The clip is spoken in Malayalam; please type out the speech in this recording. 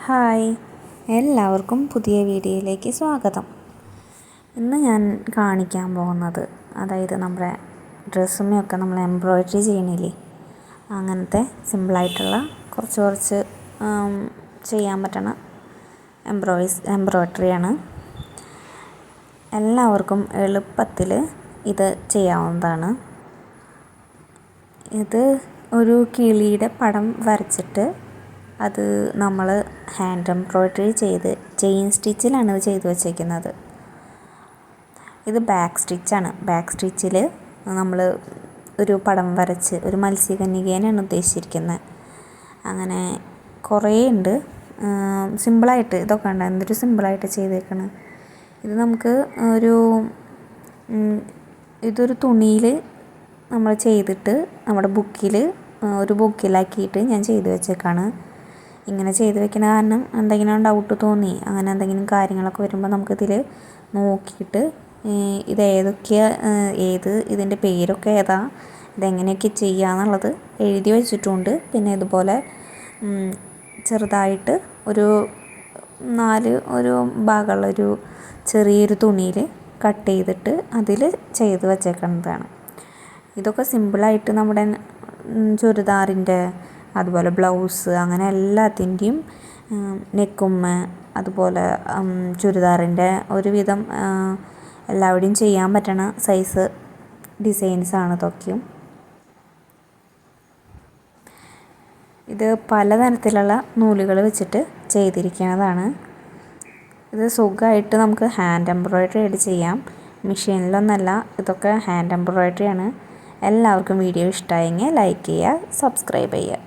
ഹായ്, എല്ലാവർക്കും പുതിയ വീഡിയോയിലേക്ക് സ്വാഗതം. ഇന്ന് ഞാൻ കാണിക്കാൻ പോകുന്നത് നമ്മുടെ ഡ്രസ്സുമൊക്കെ നമ്മൾ എംബ്രോയ്ഡറി ചെയ്യണില്ലേ, അങ്ങനത്തെ സിമ്പിളായിട്ടുള്ള കുറച്ച് ചെയ്യാൻ പറ്റണ എംബ്രോയ്ഡറിയാണ്. എല്ലാവർക്കും എളുപ്പത്തിൽ ഇത് ചെയ്യാവുന്നതാണ്. ഇത് ഒരു കിളിയുടെ പടം വരച്ചിട്ട് അത് നമ്മൾ ഹാൻഡ് എംബ്രോയ്ഡറി ചെയ്ത് ചെയിൻ സ്റ്റിച്ചിലാണ് ഇത് ചെയ്ത് വച്ചേക്കുന്നത്. ഇത് ബാക്ക് സ്റ്റിച്ചാണ്. ബാക്ക് സ്റ്റിച്ചിൽ നമ്മൾ ഒരു പടം വരച്ച് ഒരു മത്സ്യകന്യകേനെയാണ് ഉദ്ദേശിച്ചിരിക്കുന്നത്. അങ്ങനെ കുറേ ഉണ്ട്. സിമ്പിളായിട്ട് ഇതൊക്കെ ഉണ്ട്. എന്തൊരു സിമ്പിളായിട്ട് ചെയ്തേക്കണം. ഇത് നമുക്ക് ഇതൊരു തുണിയിൽ നമ്മൾ ചെയ്തിട്ട് നമ്മുടെ ഒരു ബുക്കിലാക്കിയിട്ട് ഞാൻ ചെയ്ത് വെച്ചേക്കാണ്. ഇങ്ങനെ ചെയ്ത് വെക്കുന്ന കാരണം എന്തെങ്കിലും ഡൗട്ട് തോന്നി അങ്ങനെ എന്തെങ്കിലും കാര്യങ്ങളൊക്കെ വരുമ്പോൾ നമുക്കിതിൽ നോക്കിയിട്ട് ഇതിൻ്റെ പേരൊക്കെ ഏതാ, ഇതെങ്ങനെയൊക്കെ ചെയ്യാന്നുള്ളത് എഴുതി വെച്ചിട്ടുണ്ട്. പിന്നെ ഇതുപോലെ ചെറുതായിട്ട് ഒരു ഭാഗമുള്ളൊരു ചെറിയൊരു തുണിയിൽ കട്ട് ചെയ്തിട്ട് അതിൽ ചെയ്ത് വെച്ചേക്കുന്നതാണ്. ഇതൊക്കെ സിമ്പിളായിട്ട് നമ്മുടെ ചുരിദാറിൻ്റെ അതുപോലെ ബ്ലൗസ് അങ്ങനെ എല്ലാത്തിൻ്റെയും അതുപോലെ ചുരിദാറിൻ്റെ ഒരുവിധം എല്ലാവരുടെയും ചെയ്യാൻ പറ്റണ സൈസ് ഡിസൈൻസാണ് ഇതൊക്കെയും. ഇത് പലതരത്തിലുള്ള നൂലുകൾ വെച്ചിട്ട് ചെയ്തിരിക്കുന്നതാണ്. ഇത് സുഖമായിട്ട് നമുക്ക് ഹാൻഡ് എംബ്രോയ്ഡറി ആയിട്ട് ചെയ്യാം, മെഷീനിലൊന്നല്ല. ഇതൊക്കെ ഹാൻഡ് എംബ്രോയ്ഡറിയാണ്. എല്ലാവർക്കും വീഡിയോ ഇഷ്ടമായെങ്കിൽ ലൈക്ക് ചെയ്യുക, സബ്സ്ക്രൈബ് ചെയ്യുക.